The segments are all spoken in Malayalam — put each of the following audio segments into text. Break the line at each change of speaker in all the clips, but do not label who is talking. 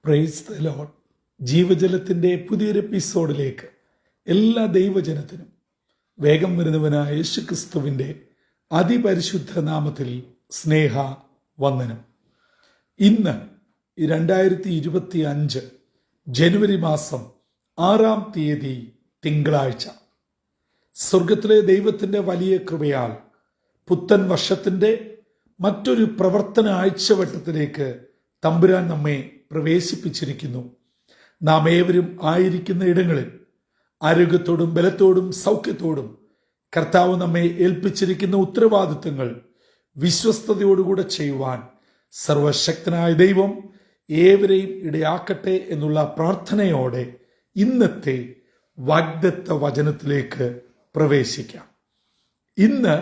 Praise the Lord. ജീവജലത്തിൻ്റെ പുതിയൊരു എപ്പിസോഡിലേക്ക് എല്ലാ ദൈവജനത്തിനും വേഗം വരുന്നവനായ യേശുക്രിസ്തുവിൻ്റെ അതിപരിശുദ്ധ നാമത്തിൽ സ്നേഹ വന്ദനം. ഇന്ന് 2025 ജനുവരി മാസം 6-ാം തീയതി തിങ്കളാഴ്ച. സ്വർഗത്തിലെ ദൈവത്തിൻ്റെ വലിയ കൃപയാൽ പുത്തൻ വർഷത്തിൻ്റെ മറ്റൊരു പ്രവർത്തന ആഴ്ചവട്ടത്തിലേക്ക് തമ്പുരാൻ നമ്മെ പ്രവേശിപ്പിച്ചിരിക്കുന്നു. നാം ഏവരും ആയിരിക്കുന്ന ഇടങ്ങളിൽ ആരോഗ്യത്തോടും ബലത്തോടും സൗഖ്യത്തോടും കർത്താവ് നമ്മെ ഏൽപ്പിച്ചിരിക്കുന്ന ഉത്തരവാദിത്തങ്ങൾ വിശ്വസ്തയോടുകൂടെ ചെയ്യുവാൻ സർവശക്തനായ ദൈവം ഏവരെയും ഇടയാക്കട്ടെ എന്നുള്ള പ്രാർത്ഥനയോടെ ഇന്നത്തെ വാഗ്ദത്ത വചനത്തിലേക്ക് പ്രവേശിക്കാം. ഇന്ന്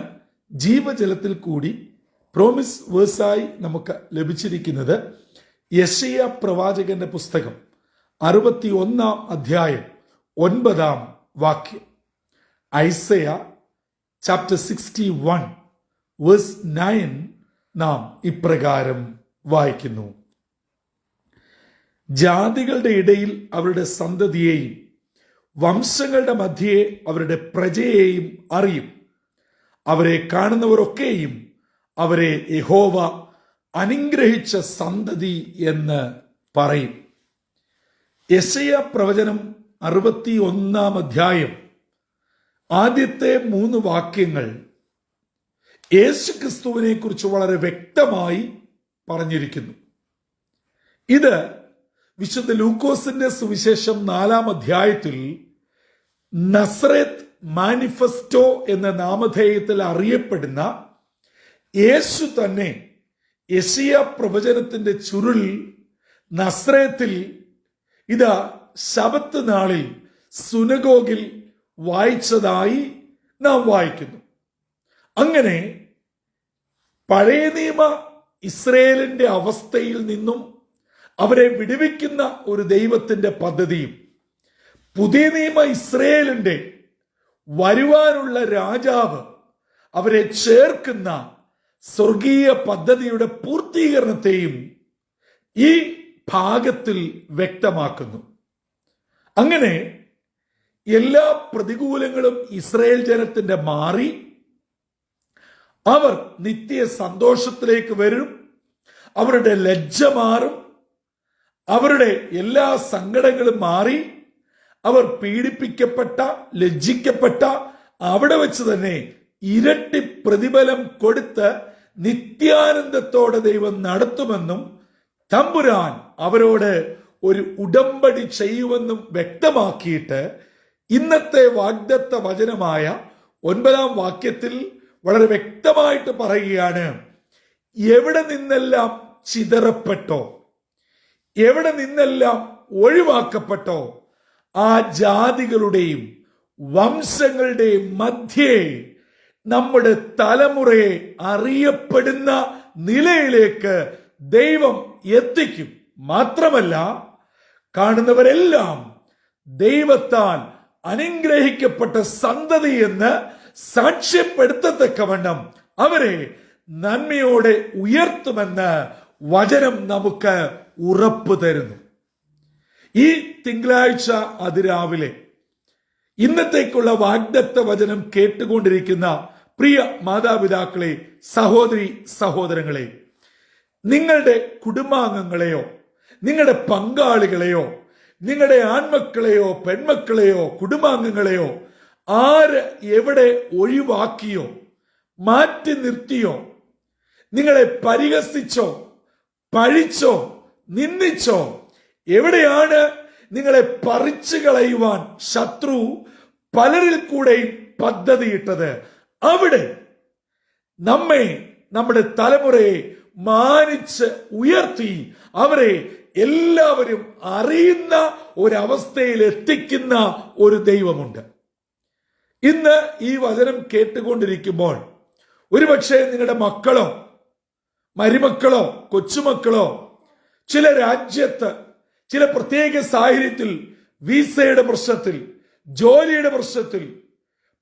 ജീവജലത്തിൽ കൂടി പ്രോമിസ് വേഴ്സായി നമുക്ക് ലഭിച്ചിരിക്കുന്നത് യെശയ്യാ പ്രവാചകന്റെ പുസ്തകം 61-ാം അധ്യായം 9-ാം വാക്യം. ഐസയ ചാപ്റ്റർ 61 വേഴ്സ് 9 നാം ഇപ്രകാരം വായിക്കുന്നു: ജാതികളുടെ ഇടയിൽ അവരുടെ സന്തതിയെയും വംശങ്ങളുടെ മധ്യേ അവരുടെ പ്രജയെയും അറിയും. അവരെ കാണുന്നവരൊക്കെയും അവരെ യഹോവ അനുഗ്രഹിച്ച സന്തതി എന്ന് പറയും. യെശയ്യാ പ്രവചനം 61-ാം അധ്യായം ആദ്യത്തെ 3 വാക്യങ്ങൾ യേശുക്രിസ്തുവിനെ കുറിച്ച് വളരെ വ്യക്തമായി പറഞ്ഞിരിക്കുന്നു. ഇത് വിശുദ്ധ ലൂക്കോസിന്റെ സുവിശേഷം 4-ാം അധ്യായത്തിൽ നസറേത്ത് മാനിഫെസ്റ്റോ എന്ന നാമധേയത്തിൽ അറിയപ്പെടുന്ന യേശു തന്നെ യെശയ്യാ പ്രവചനത്തിന്റെ ചുരുൾ നസ്രേത്തിൽ ഇതാ ശബത്ത് നാളിൽ സുനഗോഗിൽ വായിച്ചതായി നാം വായിക്കുന്നു. അങ്ങനെ പഴയ നിയമ ഇസ്രയേലിന്റെ അവസ്ഥയിൽ നിന്നും അവരെ വിടുവിക്കുന്ന ഒരു ദൈവത്തിന്റെ പദ്ധതിയും പുതിയ നിയമ ഇസ്രയേലിന്റെ വരുവാനുള്ള രാജാവ് അവരെ ചേർക്കുന്ന സ്വർഗീയ പദ്ധതിയുടെ പൂർത്തീകരണത്തെയും ഈ ഭാഗത്തിൽ വ്യക്തമാക്കുന്നു. അങ്ങനെ എല്ലാ പ്രതികൂലങ്ങളും ഇസ്രായേൽ ജനത്തിന്റെ മാറി അവർ നിത്യ സന്തോഷത്തിലേക്ക് വരും. അവരുടെ ലജ്ജ മാറും. അവരുടെ എല്ലാ സങ്കടങ്ങളും മാറി അവർ പീഡിപ്പിക്കപ്പെട്ട, ലജ്ജിക്കപ്പെട്ട അവിടെ വെച്ച് തന്നെ ഇരട്ടി പ്രതിഫലം കൊടുത്ത് നിത്യാനന്ദത്തോടെ ദൈവം നടത്തുമെന്നും തമ്പുരാൻ അവരോട് ഒരു ഉടമ്പടി ചെയ്യുമെന്നും വ്യക്തമാക്കിയിട്ട് ഇന്നത്തെ വാഗ്ദത്ത വചനമായ 9-ാം വാക്യത്തിൽ വളരെ വ്യക്തമായിട്ട് പറയുകയാണ്: എവിടെ നിന്നെല്ലാം ചിതറപ്പെട്ടോ, എവിടെ നിന്നെല്ലാം ഒഴിവാക്കപ്പെട്ടോ ആ ജാതികളുടെയും വംശങ്ങളുടെയും മധ്യേ നമ്മുടെ തലമുറയെ അറിയപ്പെടുന്ന നിലയിലേക്ക് ദൈവം എത്തിക്കും. മാത്രമല്ല, കാണുന്നവരെല്ലാം ദൈവത്താൽ അനുഗ്രഹിക്കപ്പെട്ട സന്തതി എന്ന് സാക്ഷ്യപ്പെടുത്തത്തക്കവണ്ണം അവരെ നന്മയോടെ ഉയർത്തുമെന്ന് വചനം നമുക്ക് ഉറപ്പ് തരുന്നു. ഈ തിങ്കളാഴ്ച അതിരാവിലെ ഇന്നത്തേക്കുള്ള വാഗ്ദത്ത വചനം കേട്ടുകൊണ്ടിരിക്കുന്ന പ്രിയ മാതാപിതാക്കളെ, സഹോദരി സഹോദരങ്ങളെ, നിങ്ങളുടെ കുടുംബാംഗങ്ങളെയോ നിങ്ങളുടെ പങ്കാളികളെയോ നിങ്ങളുടെ ആൺമക്കളെയോ പെൺമക്കളെയോ കുടുംബാംഗങ്ങളെയോ ആര് എവിടെ ഒഴിവാക്കിയോ മാറ്റി നിർത്തിയോ നിങ്ങളെ പരിഹസിച്ചോ പഴിച്ചോ നിന്ദിച്ചോ എവിടെയാണ് നിങ്ങളെ പറിച്ചു കളയുവാൻ ശത്രു പലരിൽ കൂടെയും പദ്ധതിയിട്ടത്, അവിടെ നമ്മെ, നമ്മുടെ തലമുറയെ മാനിച്ച് ഉയർത്തി അവരെ എല്ലാവരും അറിയുന്ന ഒരവസ്ഥയിൽ എത്തിക്കുന്ന ഒരു ദൈവമുണ്ട്. ഇന്ന് ഈ വചനം കേട്ടുകൊണ്ടിരിക്കുമ്പോൾ ഒരുപക്ഷെ നിങ്ങളുടെ മക്കളോ മരുമക്കളോ കൊച്ചുമക്കളോ ചില രാജ്യത്ത് ചില പ്രത്യേക സാഹചര്യത്തിൽ വിസയുടെ പ്രശ്നത്തിൽ, ജോലിയുടെ പ്രശ്നത്തിൽ,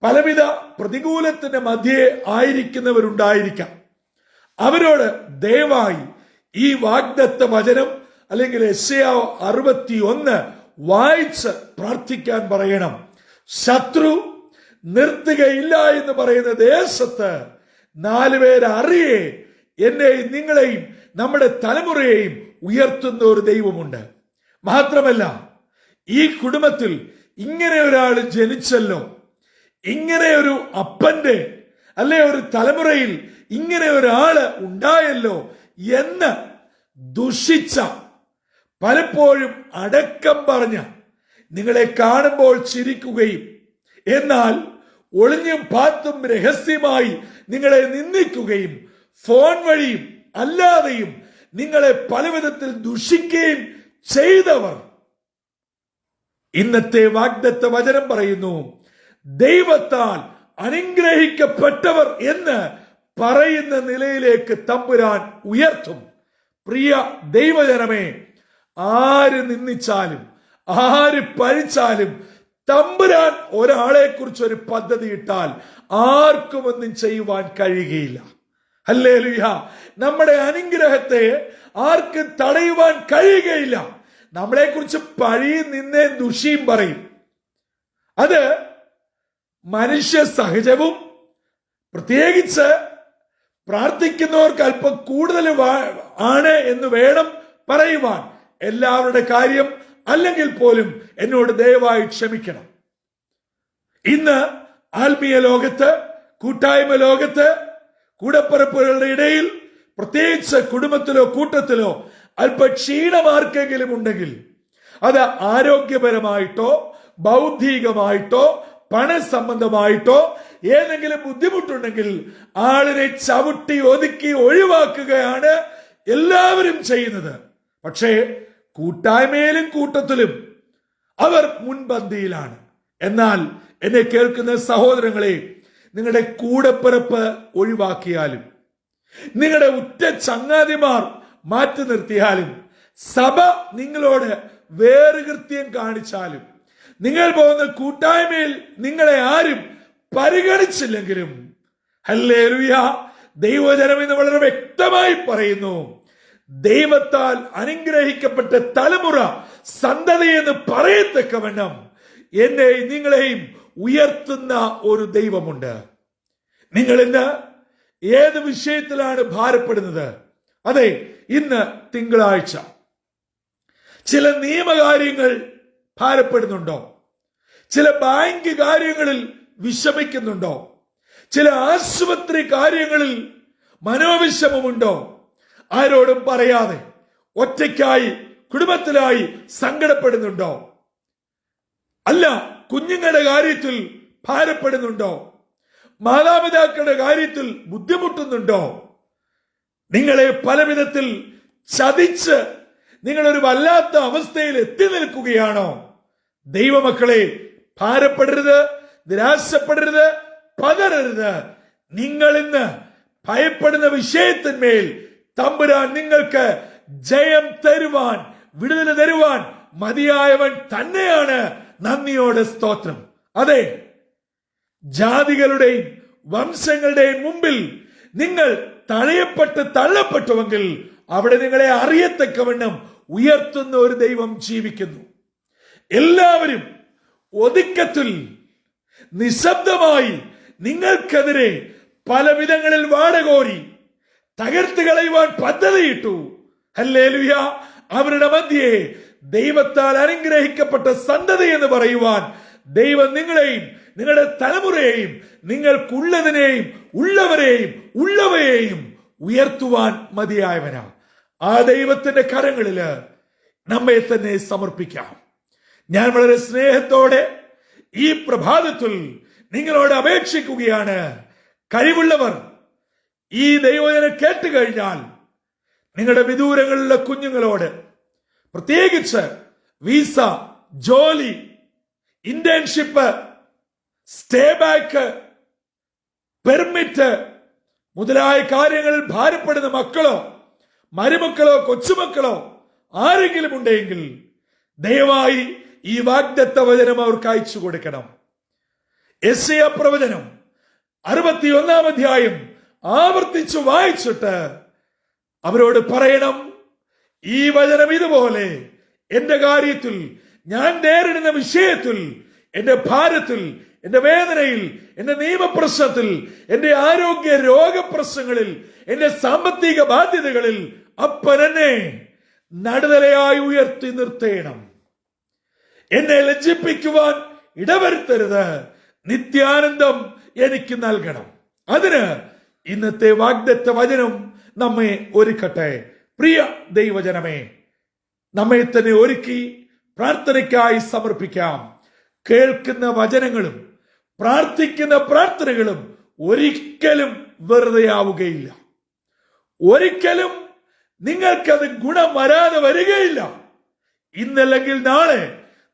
പലവിധ പ്രതികൂലത്തിന്റെ മധ്യേ ആയിരിക്കുന്നവരുണ്ടായിരിക്കാം. അവരോട് ദയവായി ഈ വാഗ്ദത്ത വചനം അല്ലെങ്കിൽ യെശയ്യാവ് 61 വായിച്ച് പ്രാർത്ഥിക്കാൻ പറയണം. ശത്രു നിർത്തുകയില്ല എന്ന് പറയുന്ന ദേശത്ത് 4 പേര് അറിയേ എന്നെയും നിങ്ങളെയും നമ്മുടെ തലമുറയെയും ഉയർത്തുന്ന ഒരു ദൈവമുണ്ട്. മാത്രമല്ല, ഈ കുടുംബത്തിൽ ഇങ്ങനെ ഒരാൾ ജനിച്ചല്ലോ, ഇങ്ങനെ ഒരു അപ്പന്റെ അല്ലെ ഒരു തലമുറയിൽ ഇങ്ങനെ ഒരാള് ഉണ്ടായല്ലോ എന്ന് ദുഷിച്ച, പലപ്പോഴും അടക്കം പറഞ്ഞ, നിങ്ങളെ കാണുമ്പോൾ ചിരിക്കുകയും എന്നാൽ ഒളിഞ്ഞും പാത്തും രഹസ്യമായി നിങ്ങളെ നിന്ദിക്കുകയും ഫോൺ വഴിയും അല്ലാതെയും നിങ്ങളെ പലവിധത്തിൽ ദുഷിക്കുകയും ചെയ്തവർ, ഇന്നത്തെ വാഗ്ദത്ത വചനം പറയുന്നു, ദൈവത്താൽ അനുഗ്രഹിക്കപ്പെട്ടവർ എന്ന് പറയുന്ന നിലയിലേക്ക് തമ്പുരാൻ ഉയർത്തും. പ്രിയ ദൈവജനമേ, ആര് നിന്ദിച്ചാലും ആര് പഴിച്ചാലും തമ്പുരാൻ ഒരാളെ കുറിച്ച് ഒരു പദ്ധതി ഇട്ടാൽ ആർക്കും ഒന്നും ചെയ്യുവാൻ കഴിയുകയില്ല. ഹല്ലേലൂയ. നമ്മുടെ അനുഗ്രഹത്തെ ആർക്കും തടയുവാൻ കഴിയുകയില്ല. നമ്മളെ കുറിച്ച് പഴിയും നിന്നേ ദുഷിയും പറയും. അത് മനുഷ്യ സഹജവും പ്രത്യേകിച്ച് പ്രാർത്ഥിക്കുന്നവർക്ക് അല്പം കൂടുതൽ ആണ് എന്ന് വേണം പറയുവാൻ. എല്ലാവരുടെ കാര്യം അല്ലെങ്കിൽ പോലും എന്നോട് ദയവായി ക്ഷമിക്കണം. ഇന്ന് ആത്മീയ ലോകത്ത്, കൂട്ടായ്മ ലോകത്ത്, കൂടപ്പിറപ്പുകളുടെ ഇടയിൽ, പ്രത്യേകിച്ച് കുടുംബത്തിലോ കൂട്ടത്തിലോ അല്പ ക്ഷീണമാർക്കെങ്കിലും ഉണ്ടെങ്കിൽ അത് ആരോഗ്യപരമായിട്ടോ ബൗദ്ധികമായിട്ടോ പണസംബന്ധമായിട്ടോ ഏതെങ്കിലും ബുദ്ധിമുട്ടുണ്ടെങ്കിൽ ആളിനെ ചവിട്ടി ഒതുക്കി ഒഴിവാക്കുകയാണ് എല്ലാവരും ചെയ്യുന്നത്. പക്ഷേ കൂട്ടായ്മയിലും കൂട്ടത്തിലും അവർ മുൻപന്തിയിലാണ്. എന്നാൽ എന്നെ കേൾക്കുന്ന സഹോദരങ്ങളെ, നിങ്ങളുടെ കൂടപ്പിറപ്പ് ഒഴിവാക്കിയാലും നിങ്ങളുടെ ഉറ്റ ചങ്ങാതിമാർ മാറ്റി നിർത്തിയാലും സഭ നിങ്ങളോട് വേറുകൃത്യം കാണിച്ചാലും നിങ്ങൾ പോകുന്ന കൂട്ടായ്മയിൽ നിങ്ങളെ ആരും പരിഗണിച്ചില്ലെങ്കിലും, ഹല്ലേലൂയ, ദൈവജനം എന്ന് വളരെ വ്യക്തമായി പറയുന്നു, ദൈവത്താൽ അനുഗ്രഹിക്കപ്പെട്ട തലമുറ, സന്തതി എന്ന് പറയത്തക്കവണ്ണം എന്നെയും നിങ്ങളെയും ഉയർത്തുന്ന ഒരു ദൈവമുണ്ട്. നിങ്ങൾ ഇന്ന് ഏത് വിഷയത്തിലാണ് ഭാരപ്പെടുന്നത്? അതെ, ഇന്ന് തിങ്കളാഴ്ച. ചില നിയമകാര്യങ്ങൾ ഭാരപ്പെടുന്നുണ്ടോ? ചില ബാങ്ക് കാര്യങ്ങളിൽ വിഷമിക്കുന്നുണ്ടോ? ചില ആശുപത്രി കാര്യങ്ങളിൽ മനോവിഷമമുണ്ടോ? ആരോടും പറയാതെ ഒറ്റയ്ക്കായി കുടുംബത്തിലായി സങ്കടപ്പെടുന്നുണ്ടോ? അല്ല, കുഞ്ഞുങ്ങളുടെ കാര്യത്തിൽ ഭാരപ്പെടുന്നുണ്ടോ? മാതാപിതാക്കളുടെ കാര്യത്തിൽ ബുദ്ധിമുട്ടുന്നുണ്ടോ? നിങ്ങളെ പല വിധത്തിൽ ചതിച്ച് നിങ്ങളൊരു വല്ലാത്ത അവസ്ഥയിൽ എത്തി നിൽക്കുകയാണോ? ദൈവമക്കളെ, ഭാരപ്പെടരുത്, നിരാശപ്പെടരുത്, പതരരുത്. നിങ്ങൾ ഇന്ന് ഭയപ്പെടുന്ന വിഷയത്തിന്മേൽ തമ്പുരാൻ നിങ്ങൾക്ക് ജയം തരുവാൻ, വിടുതൽ തരുവാൻ മതിയായവൻ തന്നെയാണ്. നന്ദിയോടെ സ്തോത്രം. അതെ, ജാതികളുടെയും വംശങ്ങളുടെയും മുമ്പിൽ നിങ്ങൾ തള്ളപ്പെട്ടുവെങ്കിൽ അവിടെ നിങ്ങളെ അറിയത്തക്കവണ്ണം ഉയർത്തുന്ന ഒരു ദൈവം ജീവിക്കുന്നു. എല്ലാവരും ഒതുക്കത്തിൽ നിശബ്ദമായി നിങ്ങൾക്കെതിരെ പല വിധങ്ങളിൽ വാടകോരി തകർത്ത് കളയുവാൻ പദ്ധതിയിട്ടു. ഹല്ലേലൂയ. അവരുടെ മധ്യേ ദൈവത്താൽ അനുഗ്രഹിക്കപ്പെട്ട സന്തതി എന്ന് പറയുവാൻ ദൈവം നിങ്ങളെയും നിങ്ങളുടെ തലമുറയെയും നിങ്ങൾക്കുള്ളതിനെയും ഉള്ളവയെയും ഉയർത്തുവാൻ മതിയായവനാ. ആ ദൈവത്തിന്റെ കരങ്ങളില് നമ്മെ തന്നെ സമർപ്പിക്കാം. ഞാൻ വളരെ സ്നേഹത്തോടെ ഈ പ്രഭാതത്തിൽ നിങ്ങളോട് അപേക്ഷിക്കുകയാണ്. കഴിവുള്ളവർ ഈ ദൈവവചനം കേട്ട് കഴിഞ്ഞാൽ നിങ്ങളുടെ വിദൂരങ്ങളിലെ കുഞ്ഞുങ്ങളോട്, പ്രത്യേകിച്ച് വിസ, ജോലി, ഇന്റേൺഷിപ്പ്, സ്റ്റേ ബാക്ക്, പെർമിറ്റ് മുതലായ കാര്യങ്ങളിൽ ഭാരപ്പെടുന്ന മക്കളോ മരുമക്കളോ കൊച്ചുമക്കളോ ആരെങ്കിലും ഉണ്ടെങ്കിൽ ദയവായി ഈ വാഗ്ദത്ത വചനം അവർക്ക് അയച്ചു കൊടുക്കണം. യെശയ്യാ പ്രവചനം 61 അധ്യായം ആവർത്തിച്ചു വായിച്ചിട്ട് അവരോട് പറയണം, ഈ വചനം ഇതുപോലെ എന്റെ കാര്യത്തിൽ, ഞാൻ നേരിടുന്ന വിഷയത്തിൽ, എന്റെ ഭാരത്തിൽ, എന്റെ വേദനയിൽ, എന്റെ നിയമപ്രശ്നത്തിൽ, എന്റെ ആരോഗ്യ രോഗപ്രശ്നങ്ങളിൽ, എന്റെ സാമ്പത്തിക ബാധ്യതകളിൽ അപ്പൻ എന്നെ നടുതലയായി ഉയർത്തി നിർത്തേണം. എന്നെ ലജ്ജിപ്പിക്കുവാൻ ഇടവരുത്തരുത്. നിത്യാനന്ദം എനിക്ക് നൽകണം. അതിന് ഇന്നത്തെ വാഗ്ദത്ത വചനം നമ്മെ ഒരുക്കട്ടെ. പ്രിയ ദൈവജനമേ, നമ്മെ തന്നെ ഒരുക്കി പ്രാർത്ഥനയ്ക്കായി സമർപ്പിക്കാം. കേൾക്കുന്ന വചനങ്ങളും പ്രാർത്ഥിക്കുന്ന പ്രാർത്ഥനകളും ഒരിക്കലും വെറുതെയാവുകയില്ല. ഒരിക്കലും നിങ്ങൾക്കത് ഗുണം വരാതെ വരികയില്ല. ഇന്നല്ലെങ്കിൽ നാളെ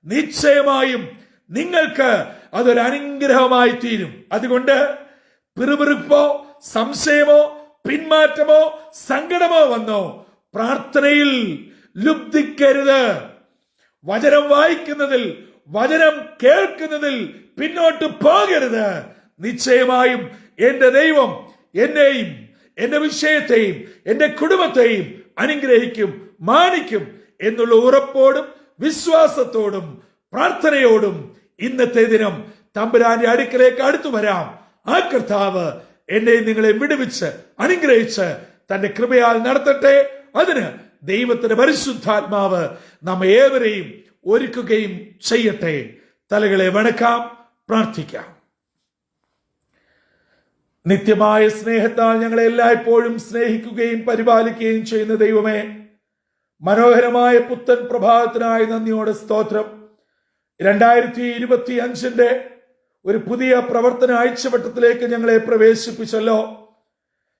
നിശ്ചയമായും നിങ്ങൾക്ക് അതൊരു അനുഗ്രഹമായി തീരും. അതുകൊണ്ട് പിറുപിറുപ്പോ സംശയമോ പിന്മാറ്റമോ സങ്കടമോ വന്നോ പ്രാർത്ഥനയിൽ ലുബ്ധിക്കരുത്. വചനം വായിക്കുന്നതിൽ, വചനം കേൾക്കുന്നതിൽ പിന്നോട്ട് പോകരുത്. നിശ്ചയമായും എന്റെ ദൈവം എന്നെയും എന്റെ വിഷയത്തെയും എന്റെ കുടുംബത്തെയും അനുഗ്രഹിക്കും, മാനിക്കും എന്നുള്ള ഉറപ്പോടും വിശ്വാസത്തോടും പ്രാർത്ഥനയോടും ഇന്നത്തെ ദിനം തമ്പുരാന്റെ അടുക്കലേക്ക് അടുത്തു വരാം. ആ കർത്താവ് എന്നെ നിങ്ങളെ വിടുവിച്ച് അനുഗ്രഹിച്ച് തന്റെ കൃപയാൽ നടത്തട്ടെ. അതിന് ദൈവത്തിന്റെ പരിശുദ്ധാത്മാവ് നമ്മെ ഏവരെയും ഒരുക്കുകയും ചെയ്യട്ടെ. തലകളെ വണക്കാം, പ്രാർത്ഥിക്കാം. നിത്യമായ സ്നേഹത്താൽ ഞങ്ങളെ എല്ലായ്പ്പോഴും സ്നേഹിക്കുകയും പരിപാലിക്കുകയും ചെയ്യുന്ന ദൈവമേ, മനോഹരമായ പുത്തൻ പ്രഭാതത്തിനായി നന്ദിയോടെ സ്തോത്രം. 2025 ഒരു പുതിയ പ്രവർത്തന ആഴ്ചവട്ടത്തിലേക്ക് ഞങ്ങളെ പ്രവേശിപ്പിച്ചല്ലോ.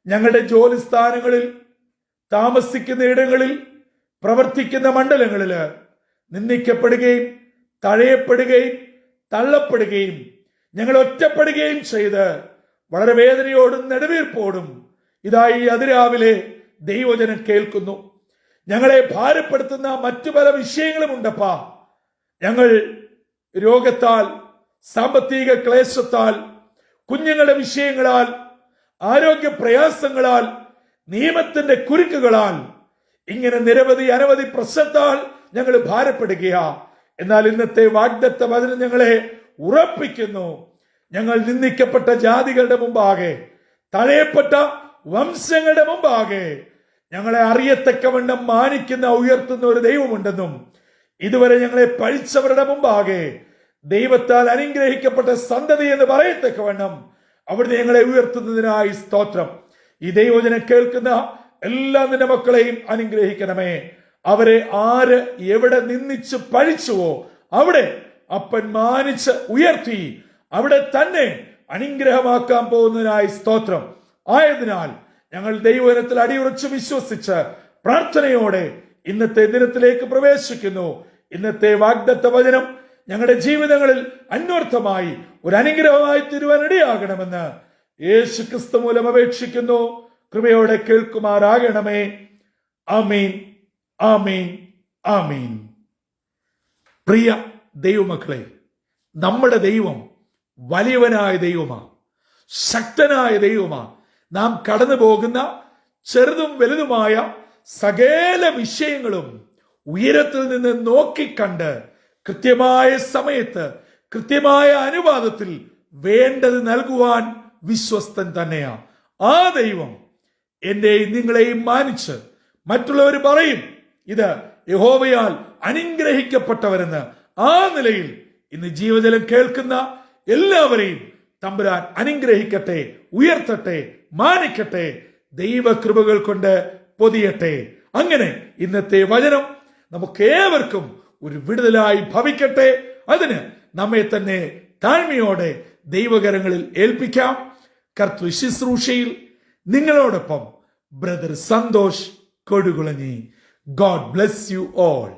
ഞങ്ങളുടെ ജോലി സ്ഥാനങ്ങളിൽ, താമസിക്കുന്ന ഇടങ്ങളിൽ, പ്രവർത്തിക്കുന്ന മണ്ഡലങ്ങളില് നിന്ദിക്കപ്പെടുകയും തഴയപ്പെടുകയും തള്ളപ്പെടുകയും ഞങ്ങൾ ഒറ്റപ്പെടുകയും ചെയ്ത് വളരെ വേദനയോടും നെടുവീർപ്പോടും ഇതായി അതിരാവിലെ ദൈവജനം കേൾക്കുന്നു. ഞങ്ങളെ ഭാരപ്പെടുത്തുന്ന മറ്റു പല വിഷയങ്ങളും ഉണ്ടപ്പാ. ഞങ്ങൾ രോഗത്താൽ, സാമ്പത്തിക ക്ലേശത്താൽ, കുഞ്ഞുങ്ങളുടെ വിഷയങ്ങളാൽ, ആരോഗ്യ പ്രയാസങ്ങളാൽ, നിയമത്തിന്റെ കുരുക്കുകളാൽ, ഇങ്ങനെ നിരവധി അനവധി പ്രശ്നത്താൽ ഞങ്ങൾ ഭാരപ്പെടുകയാ. എന്നാൽ ഇന്നത്തെ വാഗ്ദത്ത വചനം ഞങ്ങളെ ഉറപ്പിക്കുന്നു. ഞങ്ങൾ നിന്ദിക്കപ്പെട്ട ജാതികളുടെ മുമ്പാകെ, തഴയപ്പെട്ട വംശങ്ങളുടെ മുമ്പാകെ ഞങ്ങളെ അറിയത്തക്കവണ്ണം മാനിക്കുന്ന, ഉയർത്തുന്ന ഒരു ദൈവമുണ്ടെന്നും ഇതുവരെ ഞങ്ങളെ പഴിച്ചവരുടെ മുമ്പാകെ ദൈവത്താൽ അനുഗ്രഹിക്കപ്പെട്ട സന്തതി എന്ന് പറയത്തക്കവണ്ണം അവിടുന്ന് ഞങ്ങളെ ഉയർത്തുന്നതിനായി സ്തോത്രം. ഈ ദൈവവചനം കേൾക്കുന്ന എല്ലാ നിന്റെ മക്കളെയും അനുഗ്രഹിക്കണമേ. അവരെ ആര് എവിടെ നിന്ദിച്ച് പഴിച്ചുവോ അവിടെ അപ്പൻ മാനിച്ച് ഉയർത്തി അവിടെ തന്നെ അനുഗ്രഹമാക്കാൻ പോകുന്നതിനായി സ്തോത്രം. ആയതിനാൽ ഞങ്ങൾ ദൈവവചനത്തിൽ അടിയുറച്ച് വിശ്വസിച്ച് പ്രാർത്ഥനയോടെ ഇന്നത്തെ ദിനത്തിലേക്ക് പ്രവേശിക്കുന്നു. ഇന്നത്തെ വാഗ്ദത്ത വചനം ഞങ്ങളുടെ ജീവിതങ്ങളിൽ അന്വർത്ഥമായി ഒരു അനുഗ്രഹമായി തീരുവാനിടയാകണമെന്ന് യേശു ക്രിസ്തു മൂലം അപേക്ഷിക്കുന്നു. കൃപയോടെ കേൾക്കുമാറാകണമേ. ആമീൻ, ആമീൻ, ആമീൻ. പ്രിയ ദൈവമക്കളെ, നമ്മുടെ ദൈവം വലിയവനായ ദൈവമാ, ശക്തനായ ദൈവമാ. നാം കടന്നു പോകുന്ന ചെറുതും വലുതുമായ സകല വിഷയങ്ങളും ഉയരത്തിൽ നിന്ന് നോക്കിക്കണ്ട് കൃത്യമായ സമയത്ത് കൃത്യമായ അനുപാതത്തിൽ വേണ്ടത് നൽകുവാൻ വിശ്വസ്തൻ തന്നെയാ. ആ ദൈവം എന്നെയും നിങ്ങളെയും മാനിച്ച് മറ്റുള്ളവർ പറയും ഇത് യഹോവയാൽ അനുഗ്രഹിക്കപ്പെട്ടവരെന്ന്. ആ നിലയിൽ ഇന്ന് ജീവജലം കേൾക്കുന്ന എല്ലാവരെയും തമ്പുരാൻ അനുഗ്രഹിക്കട്ടെ, ഉയർത്തട്ടെ, മാനിക്കട്ടെ, ദൈവകൃപകൾ കൊണ്ട് പൊതിയട്ടെ. അങ്ങനെ ഇന്നത്തെ വചനം നമുക്കേവർക്കും ഒരു വിടുതലായി ഭവിക്കട്ടെ. അതിന് നമ്മെ തന്നെ താഴ്മയോടെ ദൈവകരങ്ങളിൽ ഏൽപ്പിക്കാം. കർത്തൃ ശുശ്രൂഷയിൽ നിങ്ങളോടൊപ്പം ബ്രദർ സന്തോഷ് കൊടുകുളഞ്ഞി. God bless you all.